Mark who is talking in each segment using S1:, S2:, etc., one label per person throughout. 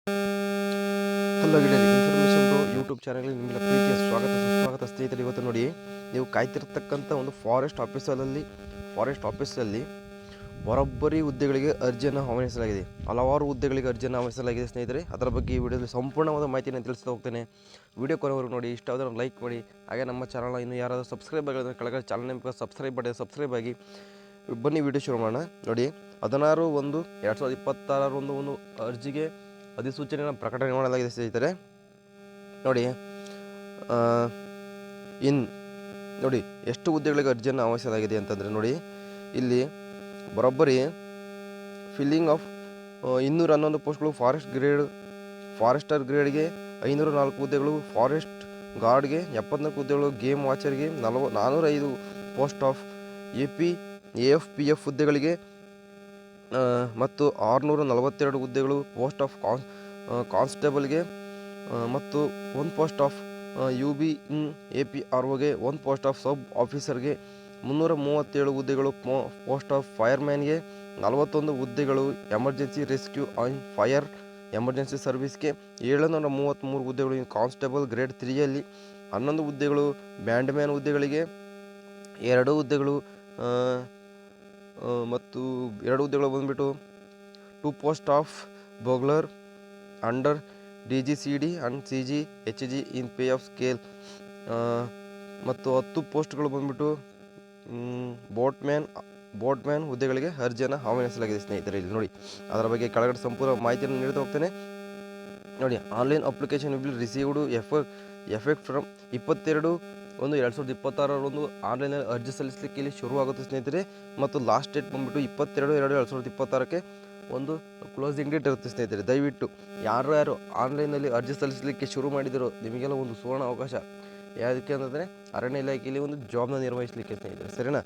S1: Hello ಗೆಳೆಯರಿ, information bro YouTube ಚಾನಲ್ಗೆ ನಿಮ್ಮೆಲ್ಲ ಪ್ರೀತಿಯ ಸ್ವಾಗತ ಸುಸ್ವಾಗತ. ಸ್ನೇಹಿತರೆ, ಇವತ್ತು ನೋಡಿ, ನೀವು ಕಾಯ್ತಿರ್ತಕ್ಕಂಥ ಒಂದು ಫಾರೆಸ್ಟ್ ಆಫೀಸಲ್ಲಿ ಬರೋಬ್ಬರಿ ಹುದ್ದೆಗಳಿಗೆ ಅರ್ಜಿಯನ್ನು ಆಹ್ವಾನಿಸಲಾಗಿದೆ. ಹಲವಾರು ಹುದ್ದೆಗಳಿಗೆ ಅರ್ಜಿಯನ್ನು ಆಹ್ವಾನಿಸಲಾಗಿದೆ ಸ್ನೇಹಿತರೆ. ಅದರ ಬಗ್ಗೆ ಈ ವಿಡಿಯೋದಲ್ಲಿ ಸಂಪೂರ್ಣವಾದ ಮಾಹಿತಿಯನ್ನು ತಿಳಿಸ್ತಾ ಹೋಗ್ತೇನೆ. ವಿಡಿಯೋ ಕೊನೆವರೆಗೂ ನೋಡಿ. ಇಷ್ಟ ಆದರೆ ಲೈಕ್ ಮಾಡಿ. ಹಾಗೆ ನಮ್ಮ ಚಾನಲ್ನ ಇನ್ನೂ ಯಾರಾದರೂ ಸಬ್ಸ್ಕ್ರೈಬ್ ಆಗಿದ್ರೆ ಕೆಳಗಡೆ ಚಾನಲ್ ನಿಮಗೆ ಸಬ್ಸ್ಕ್ರೈಬ್ ಆಗಿ. ಬನ್ನಿ ವಿಡಿಯೋ ಶುರು ಮಾಡೋಣ. ನೋಡಿ, 16/1/2026 ಒಂದು ಅರ್ಜಿಗೆ ಅಧಿಸೂಚನೆಯನ್ನು ಪ್ರಕಟಣೆ ಮಾಡಲಾಗಿದೆ ಸ್ನೇಹಿತರೆ. ನೋಡಿ, ನೋಡಿ ಎಷ್ಟು ಹುದ್ದೆಗಳಿಗೆ ಅರ್ಜಿಯನ್ನು ಆಹ್ವಾನಿಸಲಾಗಿದೆ ಅಂತಂದರೆ, ನೋಡಿ ಇಲ್ಲಿ ಬರೋಬ್ಬರಿ ಫಿಲ್ಲಿಂಗ್ ಆಫ್ 211 ಪೋಸ್ಟ್ಗಳು. ಫಾರೆಸ್ಟರ್ ಗ್ರೇಡ್ಗೆ 504 ಹುದ್ದೆಗಳು, ಫಾರೆಸ್ಟ್ ಗಾರ್ಡ್ಗೆ 74 ಹುದ್ದೆಗಳು, ಗೇಮ್ ವಾಚರ್ಗೆ 405 ಪೋಸ್ಟ್ ಆಫ್ AFPF ಹುದ್ದೆಗಳಿಗೆ ಮತ್ತು 642 ಹುದ್ದೆಗಳು, ಪೋಸ್ಟ್ ಆಫ್ ಕಾನ್ಸ್ಟೇಬಲ್ಗೆ ಮತ್ತು 1 ಪೋಸ್ಟ್ ಆಫ್ UBAPROಗೆ, 1 ಪೋಸ್ಟ್ ಆಫ್ ಸಬ್ ಆಫೀಸರ್ಗೆ, 337 ಹುದ್ದೆಗಳು, ಪೋಸ್ಟ್ ಆಫ್ ಫೈರ್ಮ್ಯಾನ್ಗೆ 41 ಹುದ್ದೆಗಳು, emergency rescue and fire emergency ಸರ್ವಿಸ್ಗೆ 733 ಹುದ್ದೆಗಳು, ಕಾನ್ಸ್ಟೇಬಲ್ ಗ್ರೇಡ್ 3ಯಲ್ಲಿ 11 ಹುದ್ದೆಗಳು, ಬ್ಯಾಂಡ್ಮ್ಯಾನ್ ಹುದ್ದೆಗಳಿಗೆ 2 ಹುದ್ದೆಗಳು ಮತ್ತು 2 ಹುದ್ದೆಗಳು ಬಂದುಬಿಟ್ಟು 2 post of bugler under DGCD and CGHG in pay of scale ಮತ್ತು 10 ಪೋಸ್ಟ್ಗಳು ಬಂದುಬಿಟ್ಟು ಬೋಟ್ಮ್ಯಾನ್ ಹುದ್ದೆಗಳಿಗೆ ಅರ್ಜಿಯನ್ನು ಆಹ್ವಾನಿಸಲಾಗಿದೆ ಸ್ನೇಹಿತರೆ. ಇಲ್ಲಿ ನೋಡಿ, ಅದರ ಬಗ್ಗೆ ಕೆಳಗಡೆ ಸಂಪೂರ್ಣ ಮಾಹಿತಿಯನ್ನು ನೀಡ್ತಾ ಹೋಗ್ತೇನೆ. ನೋಡಿ, online application will received effect from 22/1/2026 ಆನ್ಲೈನಲ್ಲಿ ಅರ್ಜಿ ಸಲ್ಲಿಸಲಿಕ್ಕೆ ಇಲ್ಲಿ ಶುರುವಾಗುತ್ತೆ ಸ್ನೇಹಿತರೆ. ಮತ್ತು ಲಾಸ್ಟ್ ಡೇಟ್ ಬಂದುಬಿಟ್ಟು 22/2/2026 ಒಂದು ಕ್ಲೋಸಿಂಗ್ ಡೇಟ್ ಇರುತ್ತೆ ಸ್ನೇಹಿತರೆ. ದಯವಿಟ್ಟು ಯಾರು ಆನ್ಲೈನಲ್ಲಿ ಅರ್ಜಿ ಸಲ್ಲಿಸಲಿಕ್ಕೆ ಶುರು ಮಾಡಿದಿರೋ ನಿಮಗೆಲ್ಲ ಒಂದು ಸುವರ್ಣ ಅವಕಾಶ. ಯಾವುದಕ್ಕೆ ಅಂತಂದರೆ ಅರಣ್ಯ ಇಲಾಖೆಯಲ್ಲಿ ಒಂದು ಜಾಬ್ನ ನಿರ್ವಹಿಸಲಿಕ್ಕೆ ಸ್ನೇಹಿತರೆ, ಸರಿನಾ?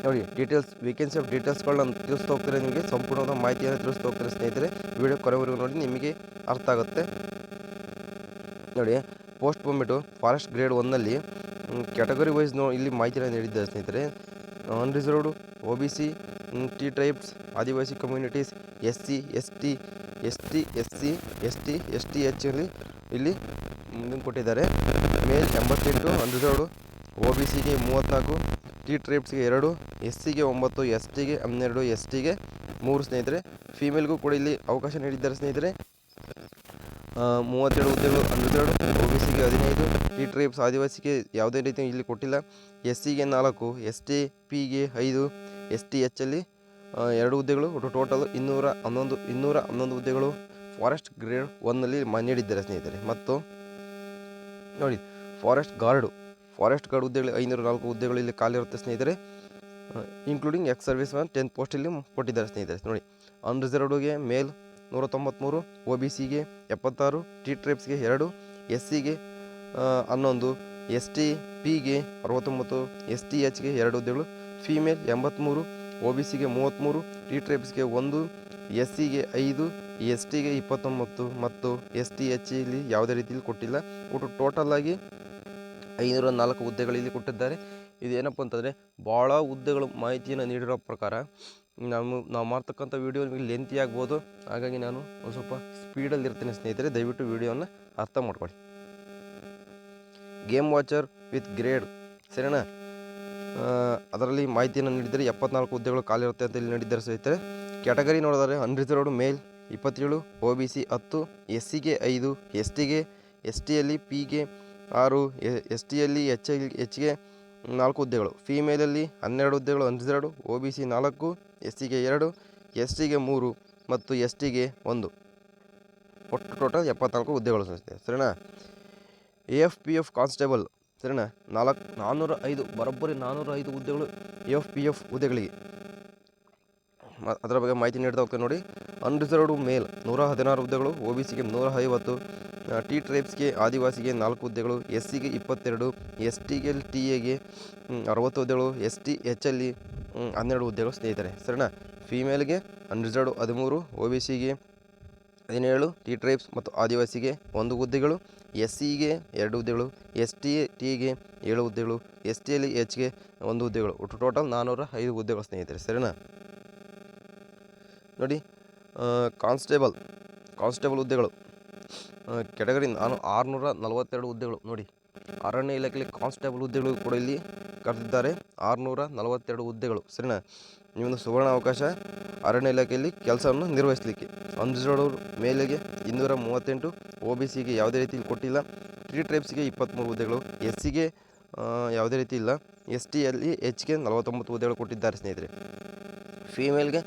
S1: ನೋಡಿ, ವೇಕೆನ್ಸಿ ಆಫ್ ಡೀಟೇಲ್ಸ್ಗಳನ್ನ ತಿಳಿಸ್ತಾ ಹೋಗ್ತಾರೆ. ನಿಮಗೆ ಸಂಪೂರ್ಣವಾದ ಮಾಹಿತಿಯನ್ನು ತಿಳಿಸ್ತಾ ಹೋಗ್ತಾರೆ ಸ್ನೇಹಿತರೆ. ವಿಡಿಯೋ ಕೊನೆವರೆಗೂ ನೋಡಿ, ನಿಮಗೆ ಅರ್ಥ ಆಗುತ್ತೆ. ನೋಡಿ, ಪೋಸ್ಟ್ ಬಂದುಬಿಟ್ಟು ಫಾರೆಸ್ಟ್ ಗ್ರೇಡ್ 1ನಲ್ಲಿ ಕ್ಯಾಟಗರಿ ವೈಸ್ ಇಲ್ಲಿ ಮಾಹಿತಿಯನ್ನು ನೀಡಿದ್ದಾರೆ ಸ್ನೇಹಿತರೆ. ಅನ್ರಿಸರ್ವ್ಡ್ OBC, T ಟ್ರೈಬ್ಸ್, ಆದಿವಾಸಿ ಕಮ್ಯುನಿಟೀಸ್, SC ST STH ಇಲ್ಲಿ ಕೊಟ್ಟಿದ್ದಾರೆ. ಮೇಲ್ 88, ಅನ್ರಿಸರ್ವ್ಡ್ OBCಗೆ 34, T ಟ್ರೈಬ್ಸ್ಗೆ 2, SCಗೆ 9, STಗೆ 12, STಗೆ 3 ಸ್ನೇಹಿತರೆ. ಫೀಮೇಲ್ಗೂ ಕೂಡ ಇಲ್ಲಿ ಅವಕಾಶ ನೀಡಿದ್ದಾರೆ ಸ್ನೇಹಿತರೆ. 37 ಹುದ್ದೆಗಳು ಅನ್ರಿಸರ್ವ್ಡ್, OBCಗೆ 15, T ಟ್ರೈಬ್ಸ್ ಆದಿವಾಸಿಗೆ ಯಾವುದೇ ರೀತಿ ಇಲ್ಲಿ ಕೊಟ್ಟಿಲ್ಲ. SCಗೆ 4, STPಗೆ 5, STHಲ್ಲಿ 2 ಹುದ್ದೆಗಳು. ಒಟ್ಟು ಟೋಟಲ್ 211 ಹುದ್ದೆಗಳು ಫಾರೆಸ್ಟ್ ಗ್ರೇಡ್ 1ನಲ್ಲಿ ನೀಡಿದ್ದಾರೆ ಸ್ನೇಹಿತರೆ. ಮತ್ತು ನೋಡಿ, ಫಾರೆಸ್ಟ್ ಗಾರ್ಡ್ ಹುದ್ದೆಗಳು 504 ಹುದ್ದೆಗಳು ಇಲ್ಲಿ ಖಾಲಿ ಇರುತ್ತೆ ಸ್ನೇಹಿತರೆ. Including X service man 10 post ಇಲ್ಲಿ ಕೊಟ್ಟಿದ್ದಾರೆ ಸ್ನೇಹಿತರೆ. ನೋಡಿ, ಅನ್ರಿಸರ್ವ್ಡ್ಗೆ ಮೇಲ್ 193, OBCಗೆ 76, T ಟ್ರೈಬ್ಸ್ಗೆ 2, SCಗೆ 11, STPಗೆ 69, STHಗೆ 2 ಹುದ್ದೆಗಳು. ಫೀಮೇಲ್ 83, OBCಗೆ 33, T ಟ್ರೈಬ್ಸ್ಗೆ 1, SCಗೆ 5, STಗೆ 29 ಮತ್ತು STH ಇಲ್ಲಿ ಯಾವುದೇ ರೀತಿಯಲ್ಲಿ ಕೊಟ್ಟಿಲ್ಲ. ಒಟ್ಟು ಟೋಟಲ್ ಆಗಿ 504 ಹುದ್ದೆಗಳು ಇಲ್ಲಿ ಕೊಟ್ಟಿದ್ದಾರೆ. ಇದೇನಪ್ಪ ಅಂತಂದರೆ ಭಾಳ ಹುದ್ದೆಗಳು ಮಾಹಿತಿಯನ್ನು ನೀಡಿರೋ ಪ್ರಕಾರ ನಾವು ಮಾಡ್ತಕ್ಕಂಥ ವಿಡಿಯೋ ನಿಮಗೆ ಲೆಂತಿ ಆಗ್ಬೋದು. ಹಾಗಾಗಿ ನಾನು ಒಂದು ಸ್ವಲ್ಪ ಸ್ಪೀಡಲ್ಲಿ ಇರ್ತೀನಿ ಸ್ನೇಹಿತರೆ. ದಯವಿಟ್ಟು ವಿಡಿಯೋನ ಅರ್ಥ ಮಾಡ್ಕೊಳ್ಳಿ. ಗೇಮ್ ವಾಚರ್ ವಿತ್ ಗ್ರೇಡ್, ಸರಿನಾ? ಅದರಲ್ಲಿ ಮಾಹಿತಿಯನ್ನು ನೀಡಿದರೆ 74 ಹುದ್ದೆಗಳು ಖಾಲಿ ಇರುತ್ತೆ ಅಂತ ಇಲ್ಲಿ ನೀಡಿದ್ದಾರೆ ಸ್ನೇಹಿತರೆ. ಕ್ಯಾಟಗರಿ ನೋಡಿದರೆ ಅನ್ರಿಸರ್ವ್ಡ್ ಮೇಲ್ 27, OBC 10, SCಗೆ 5, STಯಲ್ಲಿ Pಗೆ 6, STಯಲ್ಲಿ Hಗೆ 4 ಹುದ್ದೆಗಳು. ಫೀಮೇಲಲ್ಲಿ 12 ಹುದ್ದೆಗಳು ಅನ್ರಿಸರ್ವ್ಡ್, OBC 4, SCಗೆ 2, STಗೆ 3 ಮತ್ತು STಗೆ 1. ಒಟ್ಟು ಟೋಟಲ್ 74 ಹುದ್ದೆಗಳು ಸರಿನಾ? AFPF ಕಾನ್ಸ್ಟೇಬಲ್, ಸರಿನಾ? 405 ಬರೋಬ್ಬರಿ 405 ಹುದ್ದೆಗಳು AFPF ಹುದ್ದೆಗಳಿಗೆ. ಅದರ ಬಗ್ಗೆ ಮಾಹಿತಿ ನೀಡ್ತಾ ಹೋಗ್ತೇನೆ. ನೋಡಿ, ಅನ್ರಿಸರ್ವ್ಡ್ ಮೇಲ್ 116 ಹುದ್ದೆಗಳು, OBCಗೆ 150, T ಟ್ರೈಬ್ಸ್ಗೆ ಆದಿವಾಸಿಗೆ 4 ಹುದ್ದೆಗಳು, SCಗೆ 22, STಗೆ 60 ಹುದ್ದೆಗಳು, STHಲ್ಲಿ 12 ಹುದ್ದೆಗಳು ಸ್ನೇಹಿತರೆ, ಸರಿನಾ? ಫೀಮೇಲ್ಗೆ ಅನ್ರಿಸರ್ವ್ಡ್ 13, OBCಗೆ 17, T ಟ್ರೈಬ್ಸ್ ಮತ್ತು ಆದಿವಾಸಿಗೆ 1 ಹುದ್ದೆಗಳು, SCಗೆ 2 ಹುದ್ದೆಗಳು, STಗೆ 7 ಹುದ್ದೆಗಳು, STಯಲ್ಲಿ Hಗೆ 1 ಹುದ್ದೆಗಳು. ಒಟ್ಟು ಟೋಟಲ್ 405 ಹುದ್ದೆಗಳು ಸ್ನೇಹಿತರೆ, ಸರಿನಾ? ನೋಡಿ, ಕಾನ್ಸ್ಟೇಬಲ್, ಕಾನ್ಸ್ಟೇಬಲ್ ಹುದ್ದೆಗಳು ಕೆಟಗರಿ 642 ಹುದ್ದೆಗಳು ನೋಡಿ. ಅರಣ್ಯ ಇಲಾಖೆಯಲ್ಲಿ ಕಾನ್ಸ್ಟೇಬಲ್ ಹುದ್ದೆಗಳು ಕೂಡ ಇಲ್ಲಿ ಕರೆದಿದ್ದಾರೆ. 642 ಹುದ್ದೆಗಳು ಸರಿನಾ. ಈ ಒಂದು ಸುವರ್ಣ ಅವಕಾಶ ಅರಣ್ಯ ಇಲಾಖೆಯಲ್ಲಿ ಕೆಲಸವನ್ನು ನಿರ್ವಹಿಸಲಿಕ್ಕೆ. ಅನ್ರಿಸರ್ವ್ಡ್ ಮೇಲೆಗೆ 238, OBCಗೆ ಯಾವುದೇ ರೀತಿಯಲ್ಲಿ ಕೊಟ್ಟಿಲ್ಲ. 3 ಟ್ರೈಬ್ಸ್ಗೆ 23 ಹುದ್ದೆಗಳು, SCಗೆ ಯಾವುದೇ ರೀತಿ ಇಲ್ಲ. STಯಲ್ಲಿ ಹೆಚ್ಚಿಗೆ 49 ಹುದ್ದೆಗಳು ಕೊಟ್ಟಿದ್ದಾರೆ ಸ್ನೇಹಿತರೆ. ಫೀಮೇಲ್ಗೆ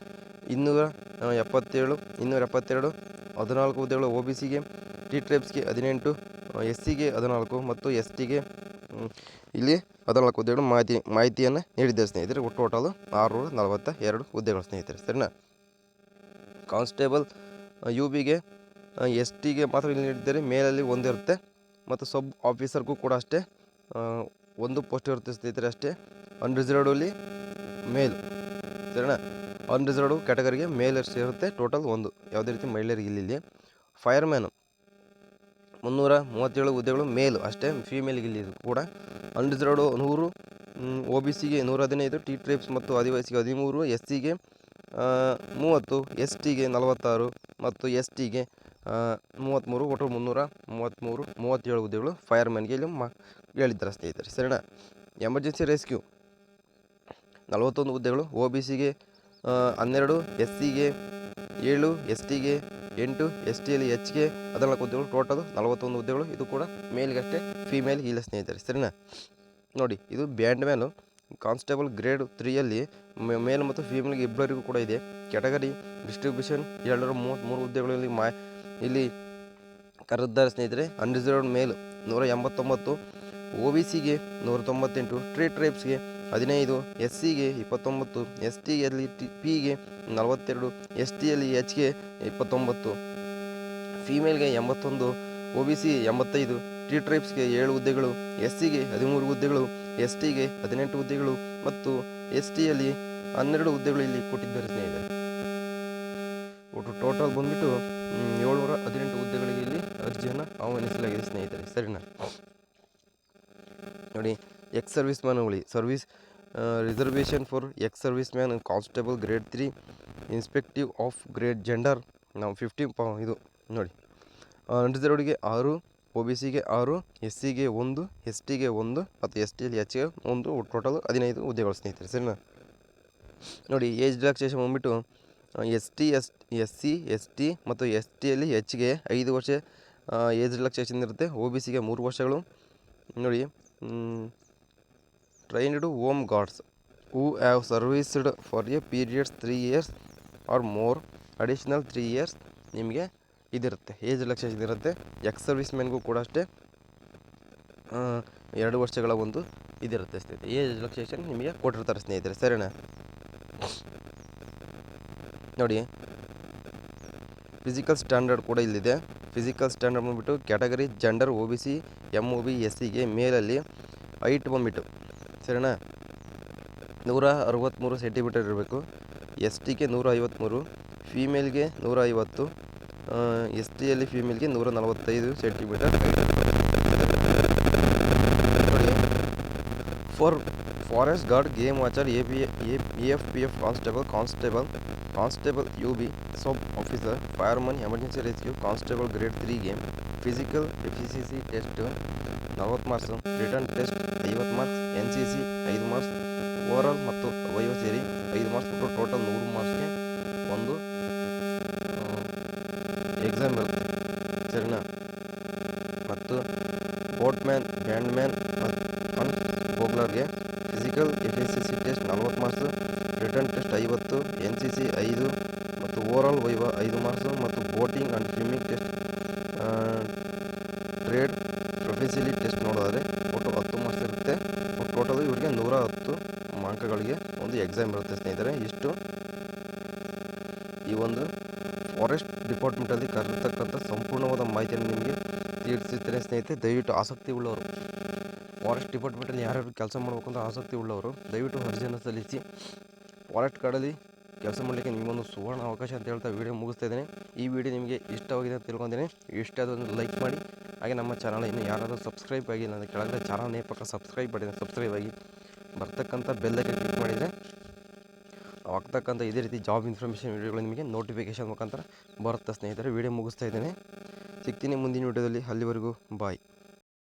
S1: 277, 272 14 ಹುದ್ದೆಗಳು, OBCಗೆ, 3 ಟ್ರೈಬ್ಸ್ಗೆ 18, SCಗೆ 14 ಮತ್ತು STಗೆ ಇಲ್ಲಿ 14 ಹುದ್ದೆಗಳು ಮಾಹಿತಿಯನ್ನು ನೀಡಿದ್ದಾರೆ ಸ್ನೇಹಿತರೆ. ಟೋಟಲು 642 ಹುದ್ದೆಗಳು ಸ್ನೇಹಿತರೆ ಸರಿನಾ. ಕಾನ್ಸ್ಟೇಬಲ್ UBಗೆ STಗೆ ಮಾತ್ರ ಇಲ್ಲಿ ನೀಡಿದ್ದಾರೆ. ಮೇಲಲ್ಲಿ ಒಂದಿರುತ್ತೆ ಮತ್ತು ಸಬ್ ಆಫೀಸರ್ಗೂ ಕೂಡ ಅಷ್ಟೇ ಒಂದು ಪೋಸ್ಟ್ ಇರುತ್ತೆ ಸ್ನೇಹಿತರೆ ಅಷ್ಟೇ. ಅನ್ರಿಸರ್ವ್ಡಲ್ಲಿ ಮೇಲ್ ಸರಿನಾ. ಅನ್ರಿಸರ್ವ್ಡ್ ಕ್ಯಾಟಗರಿಗೆ ಮೇಲ್ ಇರುತ್ತೆ. ಟೋಟಲ್ ಒಂದು, ಯಾವುದೇ ರೀತಿ ಮಹಿಳೆಯರಿಗೆ ಇಲ್ಲಿ. ಫೈರ್ಮ್ಯಾನು 337 ಹುದ್ದೆಗಳು ಮೇಲ್ ಅಷ್ಟೇ, ಫೀಮೇಲ್ಗೆ ಇಲ್ಲಿ ಕೂಡ. ಅನ್ರಿಸರ್ವ್ಡ್ 100, OBCಗೆ 115, 3 ಟ್ರೈಬ್ಸ್ ಮತ್ತು ಆದಿವಾಸಿಗೆ 13, SCಗೆ 30, STಗೆ 46 ಮತ್ತು STಗೆ 33, ಒಟ್ಟು 337 ಹುದ್ದೆಗಳು ಫೈರ್ಮ್ಯಾನ್ಗೆ ಇಲ್ಲಿ ಹೇಳಿದ್ದಾರೆ ಸ್ನೇಹಿತರೆ ಸರಿನಾ. ಎಮರ್ಜೆನ್ಸಿ ರೆಸ್ಕ್ಯೂ 41 ಹುದ್ದೆಗಳು, OBCಗೆ 12, SCಗೆ 7, STಗೆ 8, STಯಲ್ಲಿ ಹೆಚ್ಚಿಗೆ 14 ಹುದ್ದೆಗಳು. ಟೋಟಲ್ 41 ಹುದ್ದೆಗಳು. ಇದು ಕೂಡ ಮೇಲ್ಗಷ್ಟೇ, ಫೀಮೇಲ್ಗೆ ಇಲ್ಲ ಸ್ನೇಹಿತರೆ ಸರಿನಾ. ನೋಡಿ, ಇದು ಬ್ಯಾಂಡ್ ಮ್ಯಾನು ಕಾನ್ಸ್ಟೇಬಲ್ ಗ್ರೇಡ್ 3ಯಲ್ಲಿ ಮೇಲ್ ಮತ್ತು ಫೀಮೇಲ್ಗೆ ಇಬ್ಬರಿಗೂ ಕೂಡ ಇದೆ. ಕ್ಯಾಟಗರಿ ಡಿಸ್ಟ್ರಿಬ್ಯೂಷನ್ 233 ಹುದ್ದೆಗಳಲ್ಲಿ ಇಲ್ಲಿ ಕರೆದಿದ್ದಾರೆ ಸ್ನೇಹಿತರೆ. ಅನ್ರಿಸರ್ವ್ಡ್ ಮೇಲ್ 189, OBCಗೆ 198, 3 ಟ್ರೈಬ್ಸ್ಗೆ 15, SCಗೆ 29, STಯಲ್ಲಿ Pಗೆ 42, STಯಲ್ಲಿ Hಗೆ 29, ಫೀಮೇಲ್ಗೆ 81, OBC 85, 3 ಟ್ರೈಬ್ಸ್ಗೆ 7 ಹುದ್ದೆಗಳು, SCಗೆ 13 ಹುದ್ದೆಗಳು, STಗೆ 18 ಹುದ್ದೆಗಳು ಮತ್ತು STಯಲ್ಲಿ 12 ಹುದ್ದೆಗಳು ಇಲ್ಲಿ ಕೊಟ್ಟಿದ್ದಾರೆ ಸ್ನೇಹಿತರೆ. ಒಟ್ಟು ಟೋಟಲ್ ಬಂದುಬಿಟ್ಟು 718 ಹುದ್ದೆಗಳಿಗೆ ಇಲ್ಲಿ ಅರ್ಜಿಯನ್ನು ಆಹ್ವಾನಿಸಲಾಗಿದೆ ಸ್ನೇಹಿತರೆ ಸರಿನಾ. ನೋಡಿ, ಎಕ್ಸ್ ಸರ್ವಿಸ್ ಮ್ಯಾನ್ಗಳು reservation for ex service man constable grade 3 irrespective of grade gender ನಾವು 15 ಇದು ನೋಡಿ. ಅನ್ರಿಸರ್ವ್ಡ್ಗೆ 6, OBCಗೆ 6, SCಗೆ 1, STಗೆ 1 ಮತ್ತು STಯಲ್ಲಿ ಹೆಚ್ಚಿಗೆ 1, ಟೋಟಲ್ 15 ಹುದ್ದೆಗಳು ಸ್ನೇಹಿತರೆ ಸರಿನಾ. ನೋಡಿ, ಏಜ್ ರಿಲ್ಯಾಕ್ಸೇಷನ್ ಬಂದುಬಿಟ್ಟು SC, ST ಮತ್ತು STಯಲ್ಲಿ ಹೆಚ್ಚಿಗೆ 5 ವರ್ಷ ಏಜ್ ರಿಲ್ಯಾಕ್ಸೇಷನ್ ಇರುತ್ತೆ. OBCಗೆ 3 ವರ್ಷಗಳು. ನೋಡಿ, trained home guards who have serviced for a periods 3 years or more additional 3 years ನಿಮಗೆ ಇದಿರುತ್ತೆ, ಏಜ್ ರಿಲ್ಯಾಕ್ಸೇಷನ್ ಇರುತ್ತೆ. ಎಕ್ಸ್ ಸರ್ವಿಸ್ ಮ್ಯಾನ್ಗೂ ಕೂಡ ಅಷ್ಟೇ 2 ವರ್ಷಗಳ ಒಂದು ಇದಿರುತ್ತೆ ಸ್ನೇಹಿತರೆ. ಏಜ್ ರಿಲ್ಯಾಕ್ಸೇಷನ್ ನಿಮಗೆ ಕೊಟ್ಟಿರ್ತಾರೆ ಸ್ನೇಹಿತರೆ ಸರಿನಾ. ನೋಡಿ, ಫಿಸಿಕಲ್ ಸ್ಟ್ಯಾಂಡರ್ಡ್ ಕೂಡ ಇಲ್ಲಿದೆ. ಫಿಸಿಕಲ್ ಸ್ಟ್ಯಾಂಡರ್ಡ್ ಬಂದುಬಿಟ್ಟು ಕ್ಯಾಟಗರಿ ಜೆಂಡರ್ OBC, MOB, SCಗೆ ಮೇಲಲ್ಲಿ ಹೈಟ್ ಬಂದುಬಿಟ್ಟು ಸರಿನಾ 163 ಸೆಂಟಿಮೀಟರ್ ಇರಬೇಕು. STಗೆ 153, ಫೀಮೇಲ್ಗೆ 150, STಯಲ್ಲಿ ಫೀಮೇಲ್ಗೆ 145 centimetre. Forest guard, game watcher, AFPF constable UB, sub officer, fireman, emergency rescue constable grade 3ಗೆ physical efficiency test 40 marks, written test 50 marks, NCC 5 marks, overall ಮತ್ತು ವೈವ ಸೇರಿ 5 ಮಾರ್ಕ್ಸ್ ಕೊಟ್ಟು ಟೋಟಲ್ 100 ಮಾರ್ಕ್ಸ್ಗೆ ಒಂದು ಎಕ್ಸಾಮ್ ಬರುತ್ತೆ ಸರಿನಾ. ಮತ್ತು ಬೋಟ್ಮ್ಯಾನ್, ಬ್ಯಾಂಡ್ಮ್ಯಾನ್ ಮತ್ತು ಬೋಗ್ಲರ್ಗೆ physical efficiency test 40 marks, written test 50, NCC 5 ಮತ್ತು ಓವರಾಲ್ ವೈವ 5 ಮಾರ್ಕ್ಸ್ ಮತ್ತು boating and swimming test trade professionally test ನೋಡೋದಾದರೆ ಒಟ್ಟು 10 ಮಾರ್ಕ್ಸ್ ಇರುತ್ತೆ. ಟೋಟಲ್ ಇವರಿಗೆ 110 ಅಂಕಗಳಿಗೆ ಒಂದು ಎಕ್ಸಾಮ್ ಇರುತ್ತೆ ಸ್ನೇಹಿತರೆ. ಇಷ್ಟು ಈ ಒಂದು ಫಾರೆಸ್ಟ್ ಡಿಪಾರ್ಟ್ಮೆಂಟಲ್ಲಿ ಕರೆದಿರ್ತಕ್ಕಂಥ ಸಂಪೂರ್ಣವಾದ ಮಾಹಿತಿಯನ್ನು ನಿಮಗೆ ತಿಳಿಸುತ್ತೇನೆ ಸ್ನೇಹಿತರೆ. ದಯವಿಟ್ಟು ಆಸಕ್ತಿ ಉಳ್ಳವರು, ಫಾರೆಸ್ಟ್ ಡಿಪಾರ್ಟ್ಮೆಂಟಲ್ಲಿ ಯಾರ್ಯಾರು ಕೆಲಸ ಮಾಡಬೇಕಂತ ಆಸಕ್ತಿ ಉಳ್ಳವರು ದಯವಿಟ್ಟು ಅರ್ಜಿಯನ್ನು ಸಲ್ಲಿಸಿ. ಫಾರೆಸ್ಟ್ ಗಾರ್ಡಲ್ಲಿ ಕೆಲಸ ಮಾಡಲಿಕ್ಕೆ ನಿಮಗೊಂದು ಸುವರ್ಣ ಅವಕಾಶ ಅಂತ ಹೇಳ್ತಾ ವೀಡಿಯೋ ಮುಗಿಸ್ತಾ ಇದ್ದೇನೆ. ಈ ವಿಡಿಯೋ ನಿಮಗೆ ಇಷ್ಟವಾಗಿದೆ ಅಂತ ತಿಳ್ಕೊಂಡಿದ್ದೀನಿ. ಇಷ್ಟ ಆದೊಂದು ಲೈಕ್ ಮಾಡಿ. ಹಾಗೆ ನಮ್ಮ ಚಾನಲ್ ಇನ್ನು ಯಾರಾದರೂ ಸಬ್ಸ್ಕ್ರೈಬ್ ಆಗಿಲ್ಲ ಅಂದರೆ ಕೆಳಗಡೆ ಚಾನಲ್ ನೇಪಕ್ಕ ಸಬ್ಸ್ಕ್ರೈಬ್ ಮಾಡಿದರೆ ಸಬ್ಸ್ಕ್ರೈಬ್ ಆಗಿ ಬರ್ತಕ್ಕಂಥ ಬೆಲ್ ಐಕಾನ್ ಕ್ಲಿಕ್ ಮಾಡಿದರೆ ಆಗ್ತಕ್ಕಂಥ ಇದೇ ರೀತಿ ಜಾಬ್ ಇನ್ಫಾರ್ಮೇಷನ್ ವೀಡಿಯೋಗಳು ನಿಮಗೆ ನೋಟಿಫಿಕೇಷನ್ ಮುಖಾಂತರ ಬರುತ್ತೆ ಸ್ನೇಹಿತರೆ. ವೀಡಿಯೋ ಮುಗಿಸ್ತಾ ಇದ್ದೇನೆ. ಸಿಗ್ತೀನಿ ಮುಂದಿನ ವೀಡಿಯೋದಲ್ಲಿ. ಅಲ್ಲಿವರೆಗೂ ಬಾಯ್.